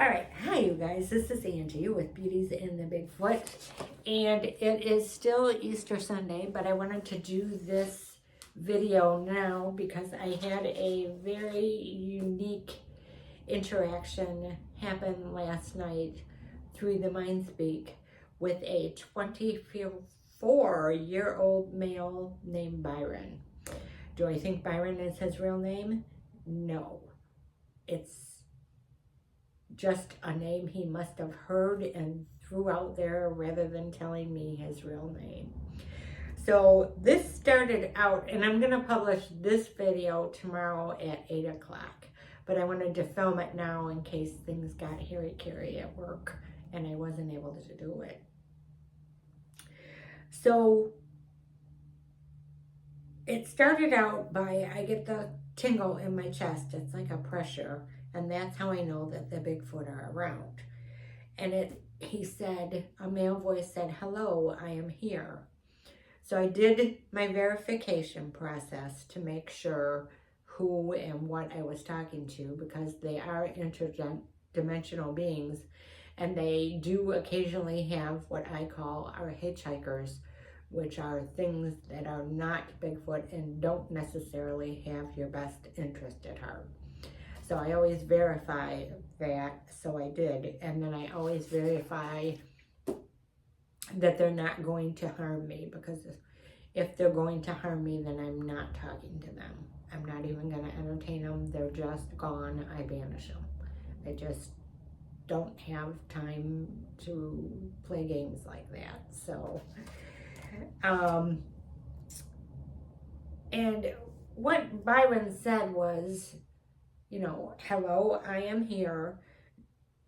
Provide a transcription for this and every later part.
All right, hi you guys, this is Angie with Beauties in the Bigfoot, and it is still Easter Sunday, but I wanted to do this video now because I had a very unique interaction happen last night through the Mindspeak with a 24-year-old male named Byron. Do I think Byron is his real name? No. It's just a name he must have heard and threw out there rather than telling me his real name. So this started out, and I'm going to publish this video tomorrow at 8 o'clock. But I wanted to film it now in case things got hairy-carry at work and I wasn't able to do it. So it started out by, I get the tingle in my chest. It's like a pressure. And that's how I know that the Bigfoot are around. And he said, a male voice said, "Hello, I am here." So I did my verification process to make sure who and what I was talking to, because they are interdimensional beings, and they do occasionally have what I call our hitchhikers, which are things that are not Bigfoot and don't necessarily have your best interest at heart. So I always verify that, so I did. And then I always verify that they're not going to harm me, because if they're going to harm me, then I'm not talking to them. I'm not even going to entertain them. They're just gone. I banish them. I just don't have time to play games like that. So, and what Byron said was, you know, "Hello, I am here.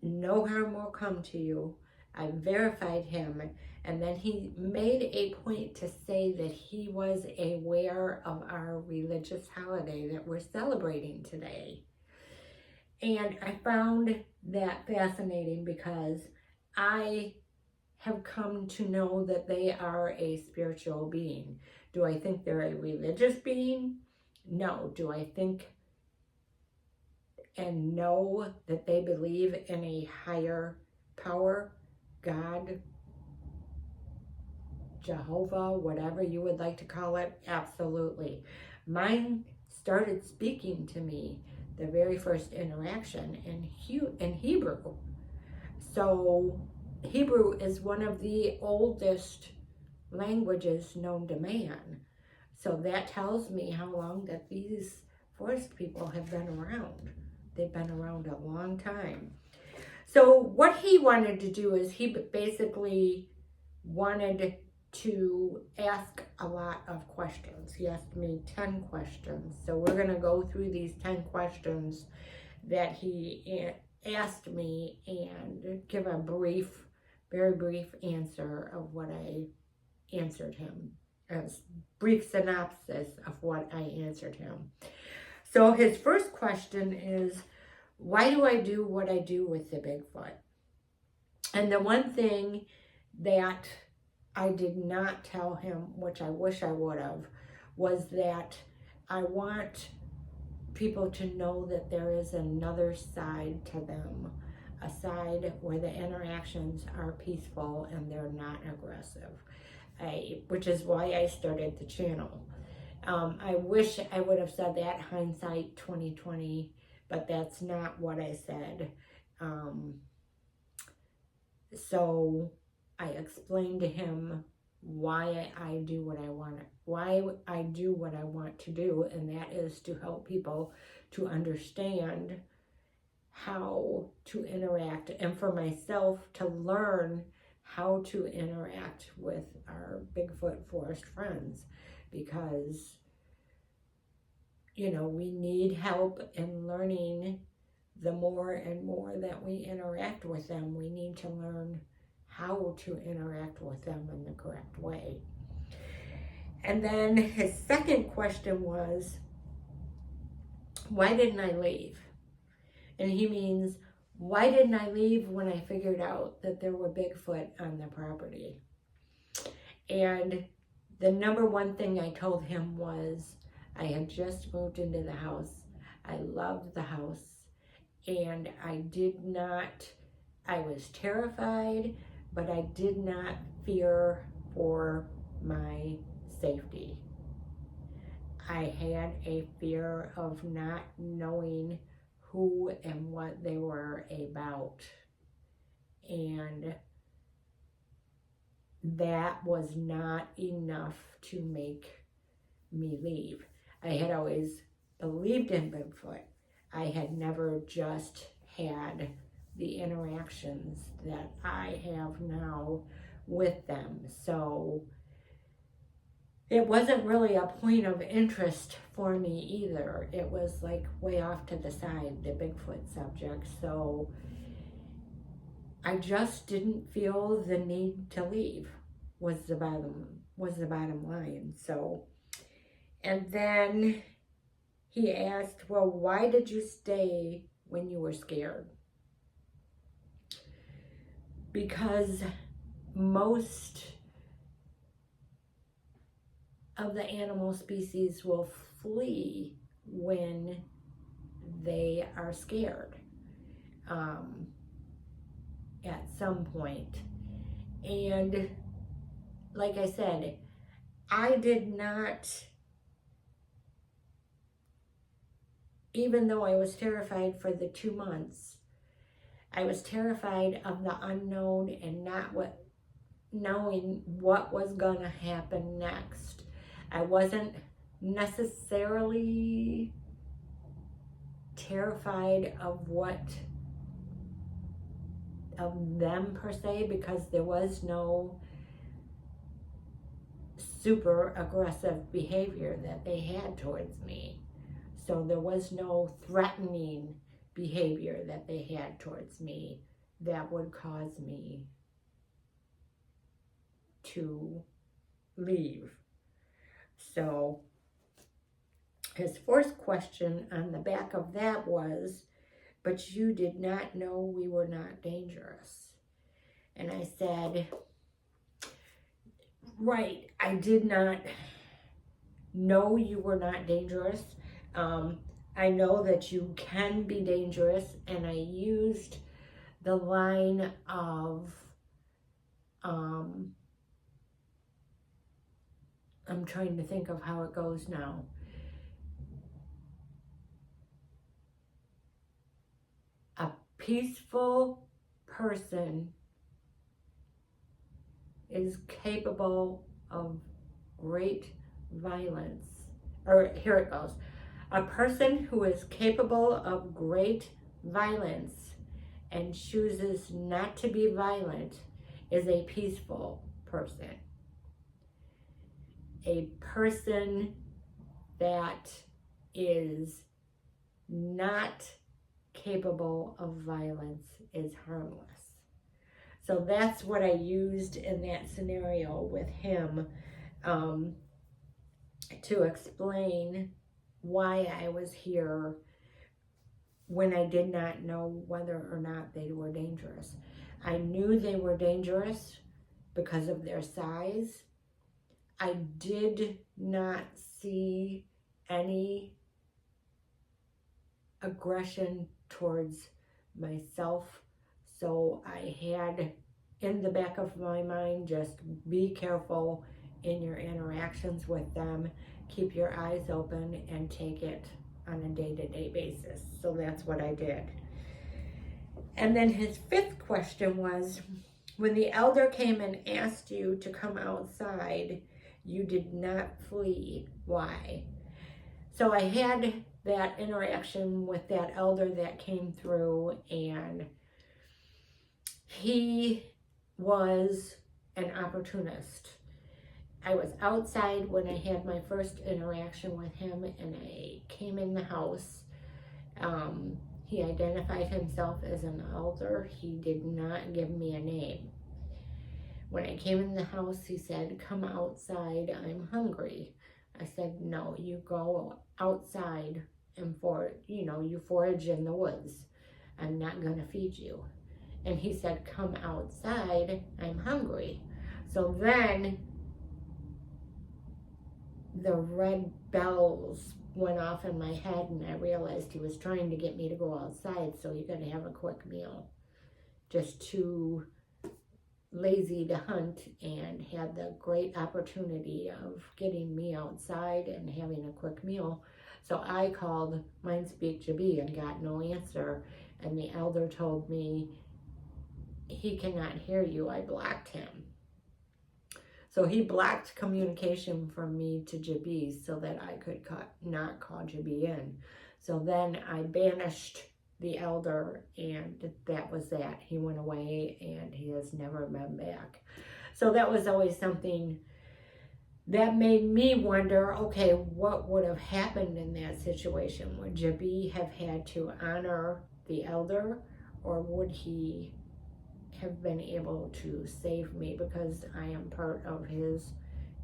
No harm will come to you." I verified him, and then he made a point to say that he was aware of our religious holiday that we're celebrating today. And I found that fascinating because I have come to know that they are a spiritual being. Do I think they're a religious being? No. Do I think and know that they believe in a higher power, God, Jehovah, whatever you would like to call it? Absolutely. Mine started speaking to me the very first interaction in Hebrew. So Hebrew is one of the oldest languages known to man. So that tells me how long that these forest people have been around. They've been around a long time. So what he wanted to do is he basically wanted to ask a lot of questions. He asked me 10 questions. So we're going to go through these 10 questions that he asked me and give a brief, very brief answer of what I answered him. A brief synopsis of what I answered him. So his first question is, why do I do what I do with the Bigfoot? And the one thing that I did not tell him, which I wish I would have, was that I want people to know that there is another side to them, a side where the interactions are peaceful and they're not aggressive, which is why I started the channel. I wish I would have said that, hindsight 2020, but that's not what I said. So I explained to him why I do what I want to do, and that is to help people to understand how to interact, and for myself to learn how to interact with our Bigfoot forest friends, because, you know, we need help in learning. The more and more that we interact with them, we need to learn how to interact with them in the correct way. And then his second question was, why didn't I leave? And he means, why didn't I leave when I figured out that there were Bigfoot on the property? And the number one thing I told him was, I had just moved into the house. I loved the house. And I was terrified, but I did not fear for my safety. I had a fear of not knowing who and what they were about. And that was not enough to make me leave. I had always believed in Bigfoot. I had never just had the interactions that I have now with them. So it wasn't really a point of interest for me either. It was like way off to the side, the Bigfoot subject. So I just didn't feel the need to leave was the bottom line. So, and then he asked, well, why did you stay when you were scared? Because most of the animal species will flee when they are scared at some point. And like I said, I did not, even though I was terrified for the 2 months, I was terrified of the unknown and not knowing what was gonna happen next. I wasn't necessarily terrified of them per se, because there was no super aggressive behavior that they had towards me. So there was no threatening behavior that they had towards me that would cause me to leave. So his first question on the back of that was, but you did not know we were not dangerous. And I said, right, I did not know you were not dangerous. I know that you can be dangerous, and I used the line of, I'm trying to think of how it goes now. A peaceful person is capable of great violence. Or here it goes. A person who is capable of great violence and chooses not to be violent is a peaceful person. A person that is not capable of violence is harmless. So that's what I used in that scenario with him to explain why I was here when I did not know whether or not they were dangerous. I knew they were dangerous because of their size. I did not see any aggression towards myself. So I had in the back of my mind, just be careful in your interactions with them. Keep your eyes open and take it on a day-to-day basis. So that's what I did. And then his fifth question was, when the elder came and asked you to come outside, you did not flee. Why? So I had that interaction with that elder that came through, and he was an opportunist. I was outside when I had my first interaction with him, and I came in the house. He identified himself as an elder. He did not give me a name. When I came in the house, he said, come outside, I'm hungry. I said, no, you go outside and you forage in the woods. I'm not gonna feed you. And he said, come outside, I'm hungry. So then the red bells went off in my head, and I realized he was trying to get me to go outside so he could have a quick meal. Just too lazy to hunt, and had the great opportunity of getting me outside and having a quick meal. So I called Mindspeak Q A and got no answer, and the elder told me, he cannot hear you, I blocked him. So he blocked communication from me to Q A so that I could not call Q A in. So then I banished the elder, and that was that. He went away and he has never been back. So that was always something that made me wonder, okay, what would have happened in that situation? Would Q A have had to honor the elder, or would he have been able to save me because I am part of his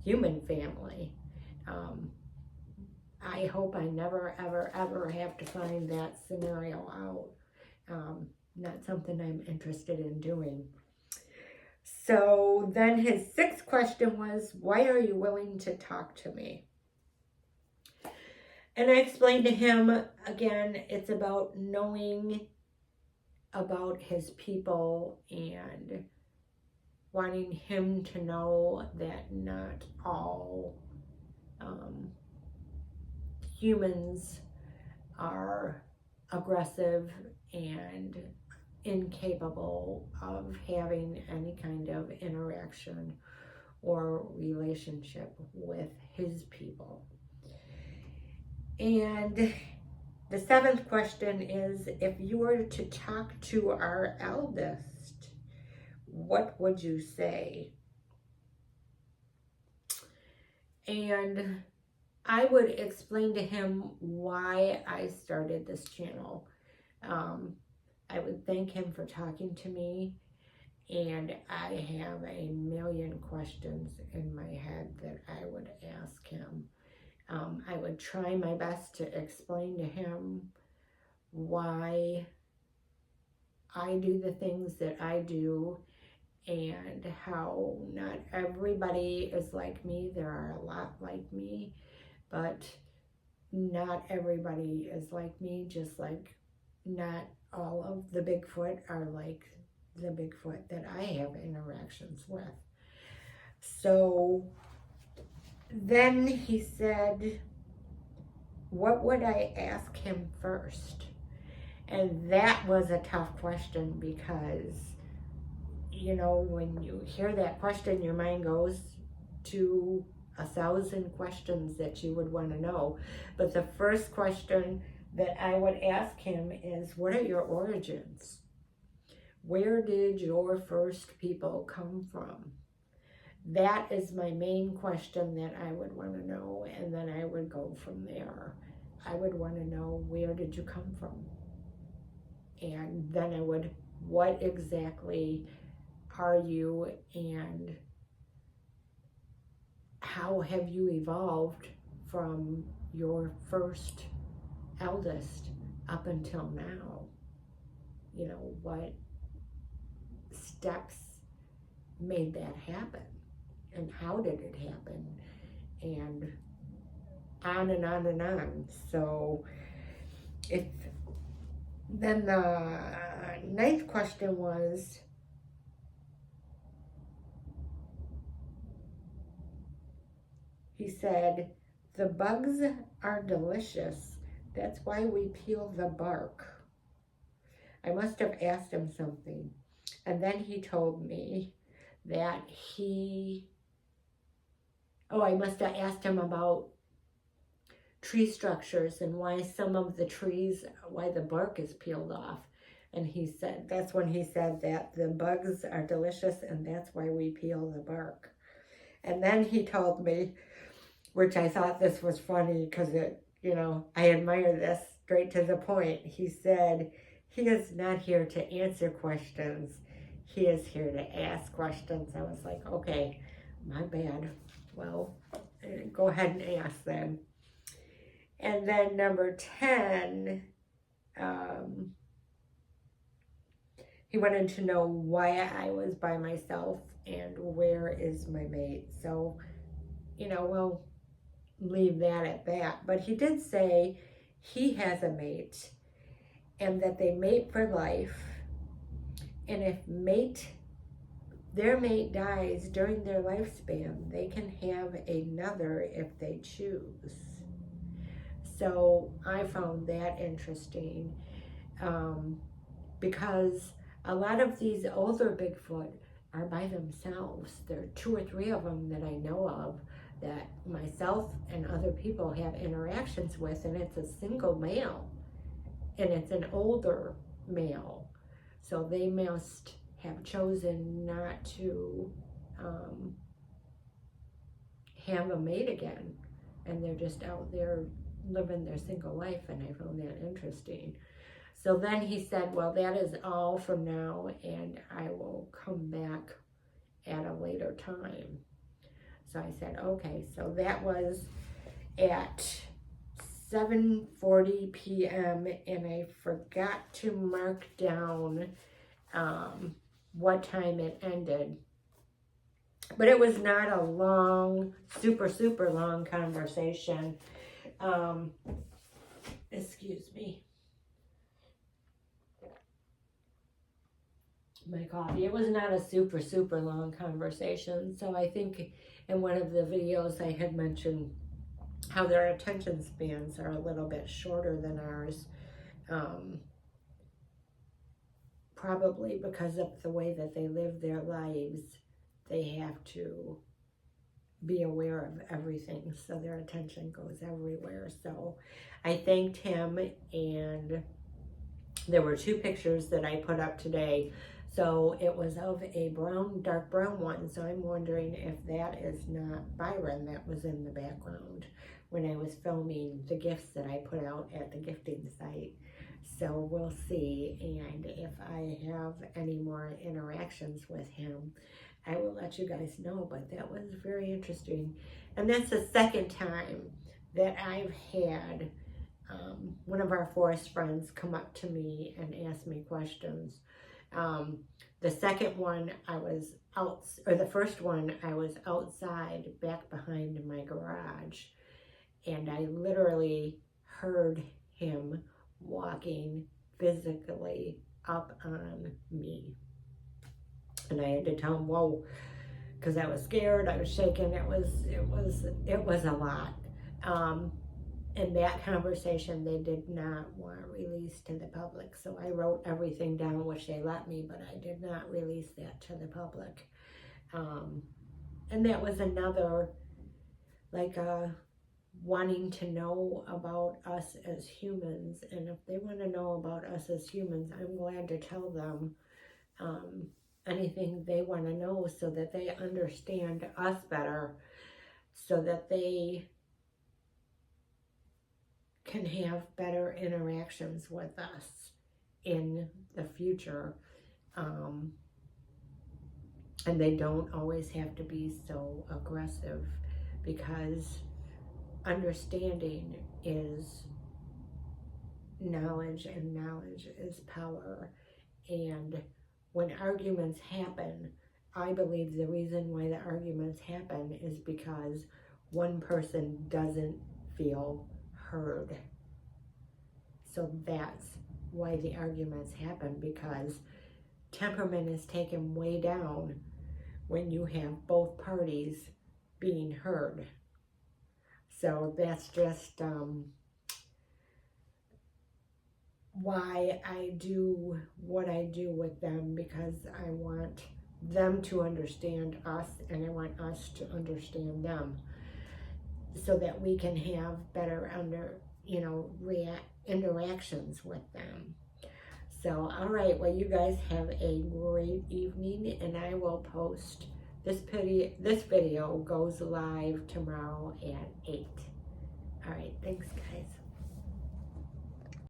human family? I hope I never, ever, ever have to find that scenario out. Not something I'm interested in doing. So then his 6th question was, why are you willing to talk to me? And I explained to him, again, it's about knowing about his people and wanting him to know that not all humans are aggressive and incapable of having any kind of interaction or relationship with his people. And the 7th question is, if you were to talk to our eldest, what would you say? And I would explain to him why I started this channel. I would thank him for talking to me, and I have a million questions in my head that I would ask him. I would try my best to explain to him why I do the things that I do, and how not everybody is like me. There are a lot like me, but not everybody is like me, just like not all of the Bigfoot are like the Bigfoot that I have interactions with. So then he said, what would I ask him first? And that was a tough question because, you know, when you hear that question, your mind goes to 1,000 questions that you would want to know. But the first question that I would ask him is, what are your origins? Where did your first people come from? That is my main question that I would want to know, and then I would go from there. I would want to know, where did you come from? And then I would, what exactly are you, and how have you evolved from your first eldest up until now? You know, what steps made that happen, and how did it happen, and on and on and on. So then the 9th question was, he said, the bugs are delicious. That's why we peel the bark. I must have asked him something. And then he told me that I must have asked him about tree structures and why some of the trees, why the bark is peeled off. And he said, that's when he said that the bugs are delicious and that's why we peel the bark. And then he told me, which I thought this was funny because I admire this, straight to the point. He said, he is not here to answer questions. He is here to ask questions. I was like, okay, my bad. Well, go ahead and ask then. And then number 10, he wanted to know why I was by myself and where is my mate. So, leave that at that. But he did say he has a mate and that they mate for life. And if their mate dies during their lifespan, they can have another if they choose. So I found that interesting, because a lot of these older Bigfoot are by themselves. There are 2 or 3 of them that I know of that myself and other people have interactions with, and it's a single male, and it's an older male. So they must have chosen not to have a mate again, and they're just out there living their single life, and I found that interesting. So then he said, well, that is all for now, and I will come back at a later time. So I said, okay. So that was at 7:40 p.m. and I forgot to mark down what time it ended. But it was not a long, super long conversation. Excuse me. My coffee. It was not a super long conversation. So I think in one of the videos I had mentioned how their attention spans are a little bit shorter than ours. Probably because of the way that they live their lives, they have to be aware of everything, so their attention goes everywhere. So I thanked him, and there were 2 pictures that I put up today. So it was of a dark brown one, so I'm wondering if that is not Byron that was in the background when I was filming the gifts that I put out at the gifting site. So we'll see, and if I have any more interactions with him, I will let you guys know. But that was very interesting, and that's the second time that I've had one of our forest friends come up to me and ask me questions. The second one I was the first one I was outside back behind my garage, and I literally heard him walking physically up on me, and I had to tell him, whoa, because I was scared, I was shaking. It was a lot. In that conversation, they did not want released to the public, so I wrote everything down, which they let me, but I did not release that to the public. And that was another, like, wanting to know about us as humans, and if they want to know about us as humans, I'm glad to tell them anything they want to know, so that they understand us better, so that they can have better interactions with us in the future. And they don't always have to be so aggressive, because understanding is knowledge, and knowledge is power. And when arguments happen, I believe the reason why the arguments happen is because one person doesn't feel heard. So that's why the arguments happen, because temperament is taken way down when you have both parties being heard. So that's just why I do what I do with them, because I want them to understand us, and I want us to understand them, so that we can have better interactions with them. So, all right, well, you guys have a great evening, and I will post this video goes live tomorrow at 8. All right, thanks, guys.